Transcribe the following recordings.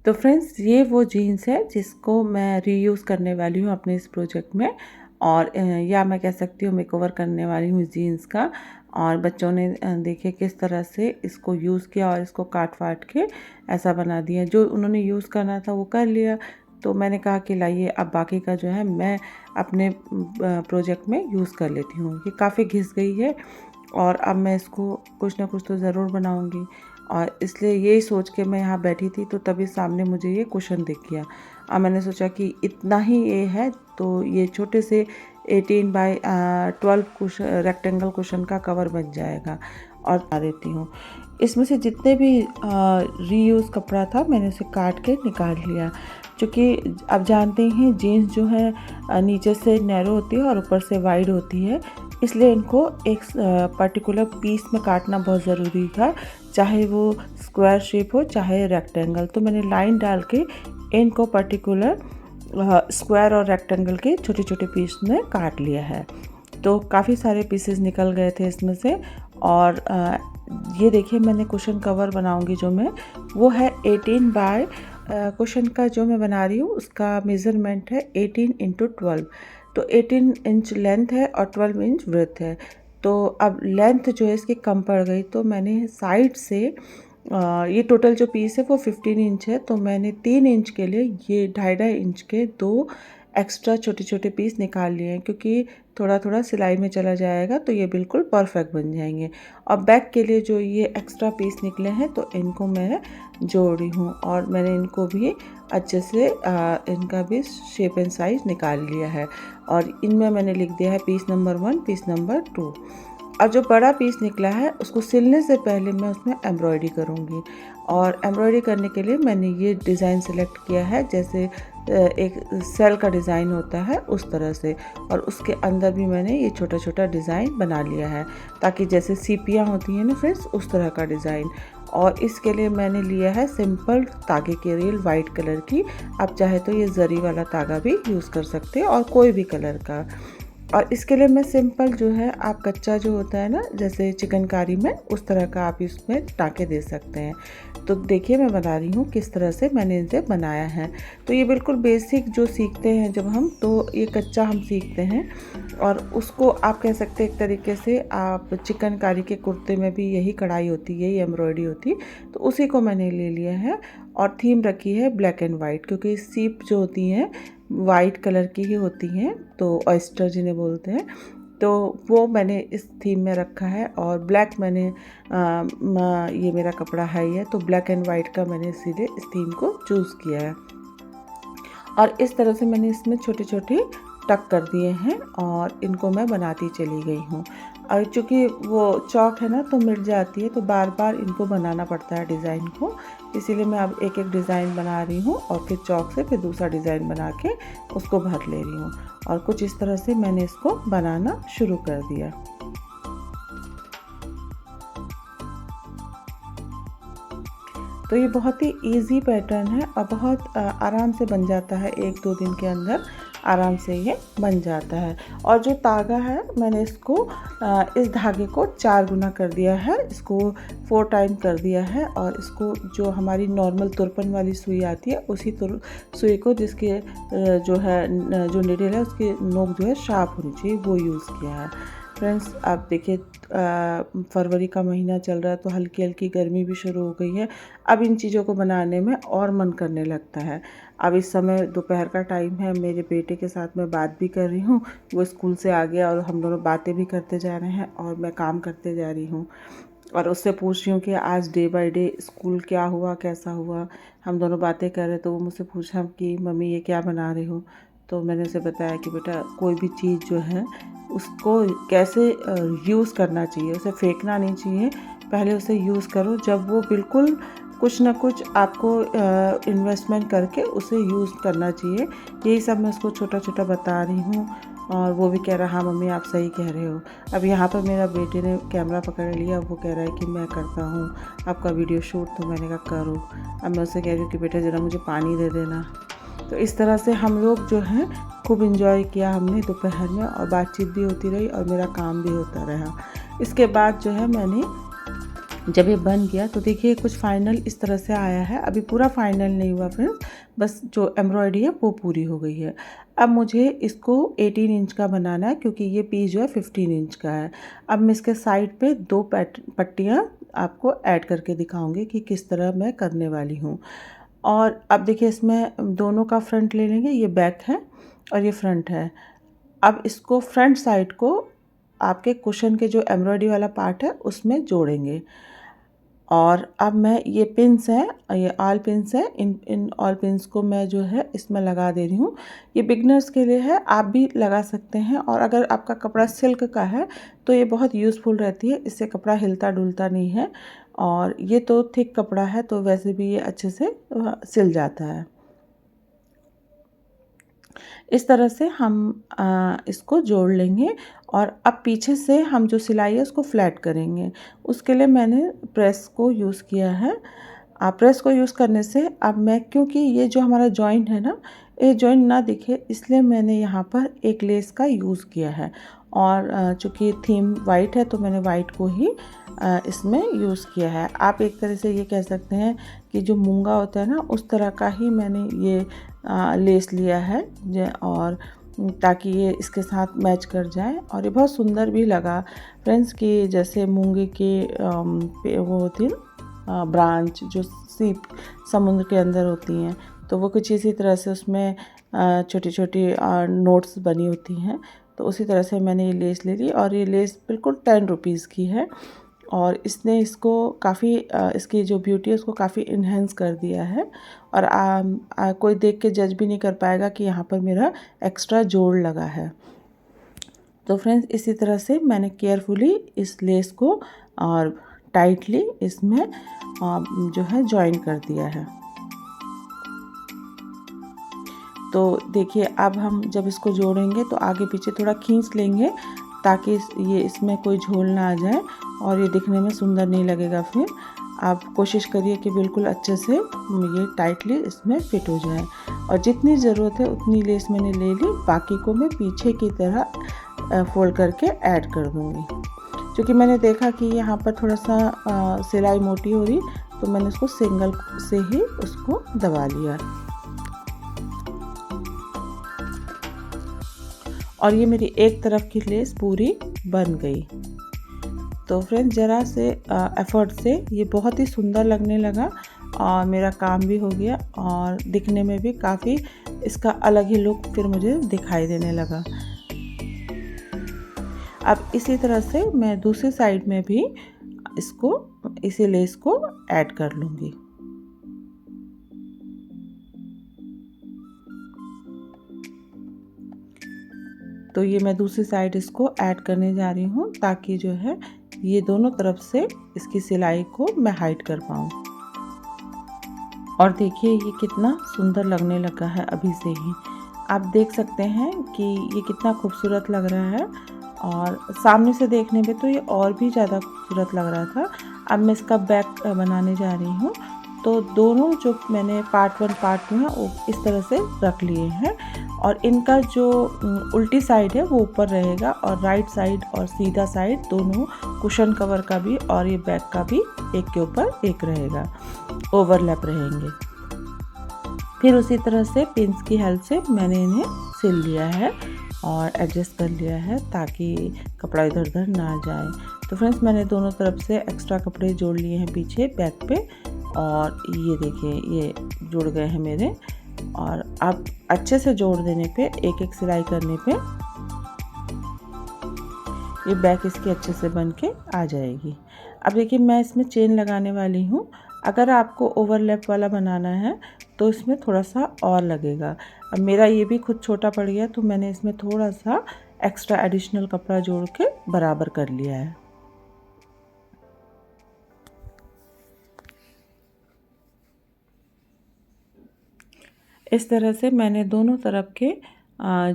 तो फ्रेंड्स ये वो जीन्स है जिसको मैं रीयूज़ करने वाली हूँ अपने इस प्रोजेक्ट में, और या मैं कह सकती हूँ मेकओवर करने वाली हूँ इस जीन्स का। और बच्चों ने देखिए किस तरह से इसको यूज़ किया और इसको काट वाट के ऐसा बना दिया। जो उन्होंने यूज़ करना था वो कर लिया, तो मैंने कहा कि लाइए अब बाकी का जो है मैं अपने प्रोजेक्ट में यूज़ कर लेती हूँ। ये काफ़ी घिस गई है और अब मैं इसको कुछ ना कुछ तो ज़रूर बनाऊँगी, और इसलिए यही सोच के मैं यहाँ बैठी थी तो तभी सामने मुझे ये कुशन दिख गया। अब मैंने सोचा कि इतना ही ये है तो ये छोटे से 18 बाय 12 कुशन रेक्टेंगल कुशन का कवर बन जाएगा, और बना देती हूँ। इसमें से जितने भी रीयूज़ कपड़ा था मैंने उसे काट के निकाल लिया, क्योंकि आप जानते हैं जीन्स जो है नीचे से नैरो होती है और ऊपर से वाइड होती है, इसलिए इनको एक पर्टिकुलर पीस में काटना बहुत ज़रूरी था, चाहे वो स्क्वायर शेप हो चाहे रेक्टेंगल। तो मैंने लाइन डाल के इनको पर्टिकुलर स्क्वायर और रेक्टेंगल के छोटे छोटे पीस में काट लिया है। तो काफ़ी सारे पीसेस निकल गए थे इसमें से। और ये देखिए मैंने कुशन कवर बनाऊंगी जो मैं, वो है 18 बाय कुशन का जो मैं बना रही हूँ उसका मेज़रमेंट है 18 × 12। तो 18 इंच लेंथ है और 12 इंच ब्रेथ है। तो अब लेंथ जो है इसकी कम पड़ गई, तो मैंने साइड से ये टोटल जो पीस है वो 15 इंच है, तो मैंने 3 इंच के लिए ये 2.5 इंच के 2 एक्स्ट्रा छोटे छोटे पीस निकाल लिए हैं, क्योंकि थोड़ा थोड़ा सिलाई में चला जाएगा तो ये बिल्कुल परफेक्ट बन जाएंगे। और बैक के लिए जो ये एक्स्ट्रा पीस निकले हैं तो इनको मैं जोड़ रही हूँ, और मैंने इनको भी अच्छे से इनका भी शेप एंड साइज निकाल लिया है। और इनमें मैंने लिख दिया है पीस नंबर 1, पीस नंबर 2। अब जो बड़ा पीस निकला है उसको सिलने से पहले मैं उसमें एम्ब्रॉयडरी करूँगी, और एम्ब्रॉयडरी करने के लिए मैंने ये डिज़ाइन सेलेक्ट किया है, जैसे एक सेल का डिज़ाइन होता है उस तरह से, और उसके अंदर भी मैंने ये छोटा छोटा डिज़ाइन बना लिया है, ताकि जैसे सीपियाँ होती हैं ना फ्रेंड्स उस तरह का डिज़ाइन। और इसके लिए मैंने लिया है सिंपल तागे की रील वाइट कलर की। आप चाहे तो ये जरी वाला तागा भी यूज़ कर सकते हैं और कोई भी कलर का। और इसके लिए मैं सिंपल जो है आप कच्चा जो होता है ना जैसे चिकनकारी में उस तरह का आप इसमें टाँके दे सकते हैं। तो देखिए मैं बता रही हूँ किस तरह से मैंने इसे बनाया है। तो ये बिल्कुल बेसिक जो सीखते हैं जब हम, तो ये कच्चा हम सीखते हैं, और उसको आप कह सकते हैं एक तरीके से आप चिकनकारी के कुर्ते में भी यही कढ़ाई होती है, यही एम्ब्रॉयडरी होती, तो उसी को मैंने ले लिया है। और थीम रखी है ब्लैक एंड वाइट, क्योंकि सीप जो होती हैं वाइट कलर की ही होती हैं, तो ऑयस्टर जिन्हें बोलते हैं, तो वो मैंने इस थीम में रखा है। और ब्लैक मैंने ये मेरा कपड़ा है ये, तो ब्लैक एंड वाइट का मैंने इसीलिए इस थीम को चूज़ किया है। और इस तरह से मैंने इसमें छोटे छोटे टक कर दिए हैं और इनको मैं बनाती चली गई हूँ। और चूँकि वो चौक है ना तो मिट जाती है, तो बार बार इनको बनाना पड़ता है डिज़ाइन को, इसीलिए मैं अब एक एक डिज़ाइन बना रही हूँ और फिर चौक से फिर दूसरा डिज़ाइन बना के उसको भर ले रही हूँ। और कुछ इस तरह से मैंने इसको बनाना शुरू कर दिया। तो ये बहुत ही इजी पैटर्न है और बहुत आराम से बन जाता है, 1-2 दिन के अंदर आराम से ये बन जाता है। और जो तागा है मैंने इसको इस धागे को 4 गुना कर दिया है, इसको 4 टाइम कर दिया है। और इसको जो हमारी नॉर्मल तुरपन वाली सुई आती है उसी सुई को जिसके जो है जो निडल है उसकी नोक जो है शार्प होनी चाहिए वो यूज़ किया है। फ्रेंड्स आप देखिए फरवरी का महीना चल रहा है तो हल्की हल्की गर्मी भी शुरू हो गई है। अब इन चीज़ों को बनाने में और मन करने लगता है। अब इस समय दोपहर का टाइम है, मेरे बेटे के साथ मैं बात भी कर रही हूँ, वो स्कूल से आ गया और हम दोनों बातें भी करते जा रहे हैं और मैं काम करते जा रही हूँ। और उससे पूछ रही हूँ कि आज डे बाय डे स्कूल क्या हुआ कैसा हुआ। हम दोनों बातें कर रहे तो वो मुझसे पूछा कि मम्मी ये क्या बना रही हो। तो मैंने उसे बताया कि बेटा कोई भी चीज़ जो है उसको कैसे यूज़ करना चाहिए, उसे फेंकना नहीं चाहिए, पहले उसे यूज़ करो, जब वो बिल्कुल कुछ ना कुछ आपको इन्वेस्टमेंट करके उसे यूज़ करना चाहिए। यही सब मैं उसको छोटा छोटा बता रही हूँ और वो भी कह रहा हाँ मम्मी आप सही कह रहे हो। अब यहाँ पर मेरा बेटे ने कैमरा पकड़ लिया, वो कह रहा है कि मैं करता हूँ आपका वीडियो शूट, तो मैंने कहा करो। अब मैं उससे कह रही हूँ कि बेटा ज़रा मुझे पानी दे देना। तो इस तरह से हम लोग जो है खूब इंजॉय किया हमने दोपहर में, और बातचीत भी होती रही और मेरा काम भी होता रहा। इसके बाद जो है मैंने जब ये बन गया तो देखिए कुछ फाइनल इस तरह से आया है। अभी पूरा फाइनल नहीं हुआ फ्रेंड्स, बस जो एम्ब्रॉयडरी है वो पूरी हो गई है। अब मुझे इसको 18 इंच का बनाना है क्योंकि ये पीस जो है 15 इंच का है। अब मैं इसके साइड पे 2 पट्टियाँ आपको ऐड करके दिखाऊंगी कि किस तरह मैं करने वाली हूँ। और अब देखिए इसमें दोनों का फ्रंट ले लेंगे, ये बैक है और ये फ्रंट है। अब इसको फ्रंट साइड को आपके कुशन के जो एम्ब्रॉयडरी वाला पार्ट है उसमें जोड़ेंगे। और अब मैं ये पिन्स हैं, ये ऑल पिन्स हैं, इन ऑल पिन्स को मैं जो है इसमें लगा दे रही हूँ। ये बिगनर्स के लिए है, आप भी लगा सकते हैं। और अगर आपका कपड़ा सिल्क का है तो ये बहुत यूज़फुल रहती है, इससे कपड़ा हिलता डुलता नहीं है। और ये तो थिक कपड़ा है तो वैसे भी ये अच्छे से सिल जाता है। इस तरह से हम इसको जोड़ लेंगे। और अब पीछे से हम जो सिलाई है उसको फ्लैट करेंगे। उसके लिए मैंने प्रेस को यूज़ किया है। प्रेस को यूज़ करने से अब मैं, क्योंकि ये जो हमारा जॉइंट है ना, ये जॉइंट ना दिखे इसलिए मैंने यहाँ पर एक लेस का यूज़ किया है। और चूँकि थीम वाइट है तो मैंने वाइट को ही इसमें यूज़ किया है। आप एक तरह से ये कह सकते हैं कि जो मूंगा होता है ना, उस तरह का ही मैंने ये लेस लिया है और ताकि ये इसके साथ मैच कर जाए। और ये बहुत सुंदर भी लगा फ्रेंड्स कि जैसे मूंगे के वो होती है ब्रांच जो सीप समुद्र के अंदर होती हैं, तो वो कुछ इसी तरह से उसमें छोटी छोटी नोट्स बनी होती हैं। तो उसी तरह से मैंने ये लेस ले ली और ये लेस बिल्कुल 10 रुपीज़ की है। और इसने इसको काफ़ी इसकी जो ब्यूटी है उसको काफ़ी इन्हेंस कर दिया है। और कोई देख के जज भी नहीं कर पाएगा कि यहाँ पर मेरा एक्स्ट्रा जोड़ लगा है। तो फ्रेंड्स इसी तरह से मैंने केयरफुली इस लेस को और टाइटली इसमें जो है जॉइन कर दिया है। तो देखिए अब हम जब इसको जोड़ेंगे तो आगे पीछे थोड़ा खींच लेंगे ताकि ये इसमें कोई झोल ना आ जाए और ये दिखने में सुंदर नहीं लगेगा। फिर आप कोशिश करिए कि बिल्कुल अच्छे से ये टाइटली इसमें फिट हो जाए। और जितनी ज़रूरत है उतनी लेस मैंने ले ली, बाकी को मैं पीछे की तरह फोल्ड करके ऐड कर दूँगी। क्योंकि मैंने देखा कि यहाँ पर थोड़ा सा सिलाई मोटी हो रही तो मैंने उसको सिंगल से ही उसको दबा लिया। और ये मेरी एक तरफ की लेस पूरी बन गई। तो फ्रेंड्स ज़रा से एफर्ट से ये बहुत ही सुंदर लगने लगा और मेरा काम भी हो गया और दिखने में भी काफ़ी इसका अलग ही लुक फिर मुझे दिखाई देने लगा। अब इसी तरह से मैं दूसरी साइड में भी इसको इसी लेस को ऐड कर लूँगी। तो ये मैं दूसरी साइड इसको ऐड करने जा रही हूँ ताकि जो है ये दोनों तरफ से इसकी सिलाई को मैं हाइड कर पाऊँ। और देखिए ये कितना सुंदर लगने लगा है अभी से ही। आप देख सकते हैं कि ये कितना खूबसूरत लग रहा है और सामने से देखने में तो ये और भी ज़्यादा खूबसूरत लग रहा था। अब मैं इसका बैक बनाने जा रही हूँ। तो दोनों जो मैंने पार्ट 1 पार्ट 2 है वो इस तरह से रख लिए हैं और इनका जो उल्टी साइड है वो ऊपर रहेगा और राइट साइड और सीधा साइड दोनों कुशन कवर का भी और ये बैक का भी एक के ऊपर एक रहेगा, ओवरलैप रहेंगे। फिर उसी तरह से पिंस की हेल्प से मैंने इन्हें सिल लिया है और एडजस्ट कर लिया है ताकि कपड़ा इधर उधर ना जाए। तो फ्रेंड्स मैंने दोनों तरफ से एक्स्ट्रा कपड़े जोड़ लिए हैं पीछे बैक पे और ये देखिए ये जुड़ गए हैं मेरे। और अब अच्छे से जोड़ देने पे एक एक सिलाई करने पे ये बैक इसकी अच्छे से बन के आ जाएगी। अब देखिए मैं इसमें चेन लगाने वाली हूँ। अगर आपको ओवरलैप वाला बनाना है तो इसमें थोड़ा सा और लगेगा। अब मेरा ये भी खुद छोटा पड़ गया तो मैंने इसमें थोड़ा सा एक्स्ट्रा एडिशनल कपड़ा जोड़ के बराबर कर लिया है। इस तरह से मैंने दोनों तरफ के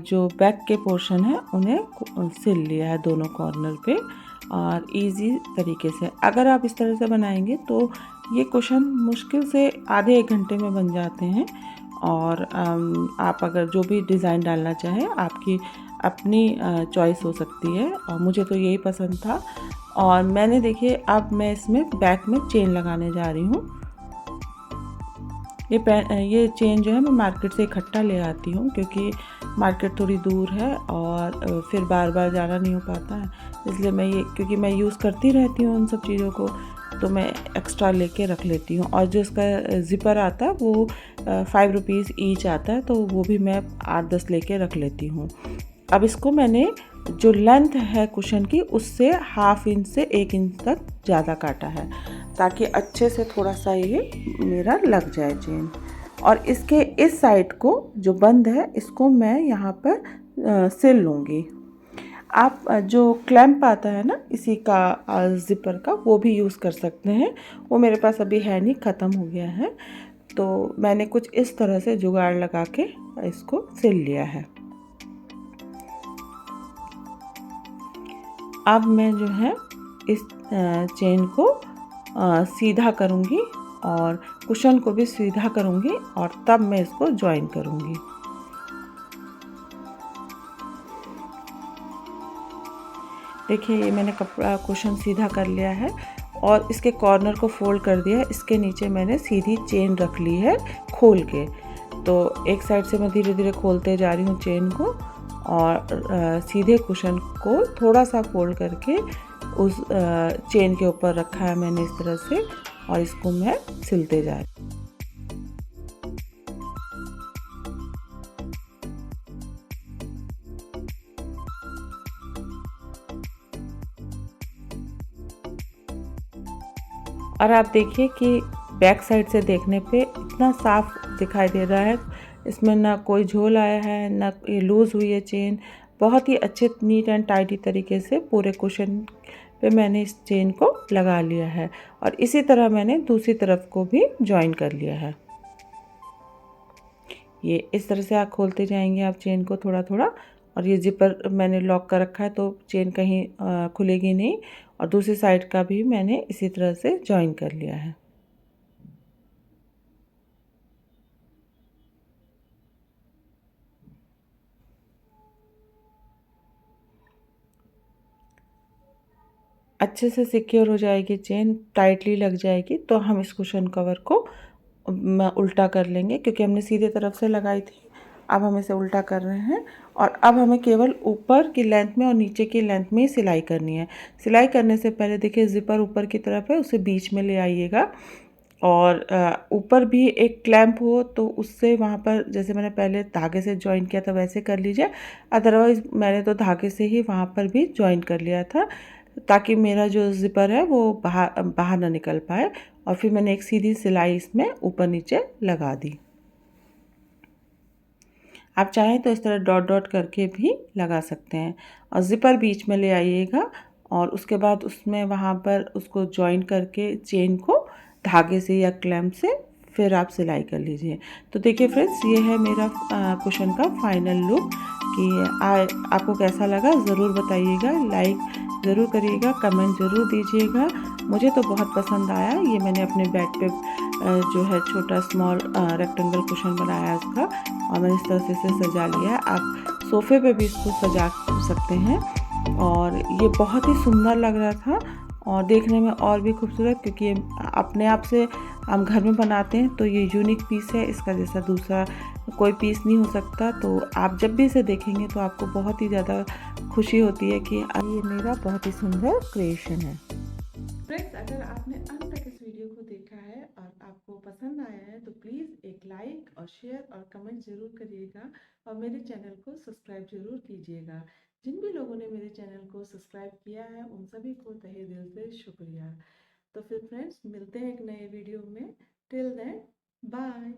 जो बैक के पोर्शन है उन्हें सिल लिया है दोनों कॉर्नर पे और इजी तरीके से। अगर आप इस तरह से बनाएंगे तो ये कुशन मुश्किल से आधे एक घंटे में बन जाते हैं। और आप अगर जो भी डिज़ाइन डालना चाहें आपकी अपनी चॉइस हो सकती है और मुझे तो यही पसंद था। और मैंने देखिए अब मैं इसमें बैक में चेन लगाने जा रही हूँ। ये चेन जो है मैं मार्केट से इकट्ठा ले आती हूँ, क्योंकि मार्केट थोड़ी दूर है और फिर बार बार जाना नहीं हो पाता है, इसलिए मैं ये, क्योंकि मैं यूज़ करती रहती हूँ उन सब चीज़ों को, तो मैं एक्स्ट्रा लेके रख लेती हूँ। और जो इसका ज़िपर आता है वो 5 रुपीज़ ईच आता है, तो वो भी मैं 8-10 लेके रख लेती हूँ। अब इसको मैंने जो लेंथ है कुशन की उससे 1/2 इंच से 1 इंच तक ज़्यादा काटा है, ताकि अच्छे से थोड़ा सा ये मेरा लग जाए चेन। और इसके इस साइड को जो बंद है इसको मैं यहाँ पर सिल लूँगी। आप जो क्लैंप आता है ना इसी का ज़िपर का, वो भी यूज़ कर सकते हैं। वो मेरे पास अभी है नहीं, ख़त्म हो गया है, तो मैंने कुछ इस तरह से जुगाड़ लगा के इसको सिल लिया है। अब मैं जो है इस चेन को सीधा करूँगी और कुशन को भी सीधा करूँगी और तब मैं इसको जॉइन करूँगी। देखिए ये मैंने कपड़ा कुशन सीधा कर लिया है और इसके कॉर्नर को फोल्ड कर दिया है। इसके नीचे मैंने सीधी चेन रख ली है खोल के। तो एक साइड से मैं धीरे धीरे खोलते जा रही हूँ चेन को और सीधे कुशन को थोड़ा सा फोल्ड करके उस चेन के ऊपर रखा है मैंने इस तरह से, और इसको मैं सिलते जा रही हूँ। और आप देखिए कि बैक साइड से देखने पे इतना साफ दिखाई दे रहा है, इसमें ना कोई झोल आया है, ना ये लूज़ हुई है चेन। बहुत ही अच्छे नीट एंड टाइडी तरीके से पूरे कुशन पे मैंने इस चेन को लगा लिया है और इसी तरह मैंने दूसरी तरफ को भी जॉइन कर लिया है। ये इस तरह से आप खोलते जाएंगे आप चेन को थोड़ा थोड़ा, और ये जिपर मैंने लॉक कर रखा है तो चेन कहीं खुलेगी नहीं। और दूसरी साइड का भी मैंने इसी तरह से जॉइन कर लिया है। अच्छे से सिक्योर हो जाएगी चेन, टाइटली लग जाएगी, तो हम इस कुशन कवर को उल्टा कर लेंगे, क्योंकि हमने सीधे तरफ से लगाई थी। अब हम इसे उल्टा कर रहे हैं और अब हमें केवल ऊपर की लेंथ में और नीचे की लेंथ में ही सिलाई करनी है। सिलाई करने से पहले देखिए ज़िपर ऊपर की तरफ है, उसे बीच में ले आइएगा और ऊपर भी एक क्लैंप हो तो उससे वहाँ पर, जैसे मैंने पहले धागे से जॉइन किया था वैसे कर लीजिए। अदरवाइज़ मैंने तो धागे से ही वहाँ पर भी जॉइन कर लिया था, ताकि मेरा जो ज़िपर है वो बाहर बाहर ना निकल पाए। और फिर मैंने एक सीधी सिलाई इसमें ऊपर नीचे लगा दी। आप चाहें तो इस तरह डॉट डॉट करके भी लगा सकते हैं। और ज़िपर बीच में ले आइएगा और उसके बाद उसमें वहाँ पर उसको जॉइन करके चेन को धागे से या क्लैंप से फिर आप सिलाई कर लीजिए। तो देखिए फ्रेंड्स, ये है मेरा कुशन का फाइनल लुक। कि आपको कैसा लगा ज़रूर बताइएगा, लाइक ज़रूर करिएगा, कमेंट ज़रूर दीजिएगा। मुझे तो बहुत पसंद आया। ये मैंने अपने बेड पे जो है छोटा स्मॉल रेक्टेंगल कुशन बनाया है उसका, और मैंने इस तरह से इसे सजा लिया है। आप सोफ़े पे भी इसको सजा सकते हैं और ये बहुत ही सुंदर लग रहा था और देखने में और भी खूबसूरत, क्योंकि ये अपने आप से हम घर में बनाते हैं तो ये यूनिक पीस है, इसका जैसा दूसरा कोई पीस नहीं हो सकता। तो आप जब भी इसे देखेंगे तो आपको बहुत ही ज़्यादा खुशी होती है कि ये मेरा बहुत ही सुंदर क्रिएशन है। फ्रेंड्स, अगर आपने अंत तक इस वीडियो को देखा है और आपको पसंद आया है तो प्लीज़ एक लाइक और शेयर और कमेंट ज़रूर करिएगा और मेरे चैनल को सब्सक्राइब ज़रूर कीजिएगा। जिन भी लोगों ने मेरे चैनल को सब्सक्राइब किया है उन सभी को तहे दिल से शुक्रिया। तो फिर फ्रेंड्स, मिलते हैं एक नए वीडियो में। Till then, bye.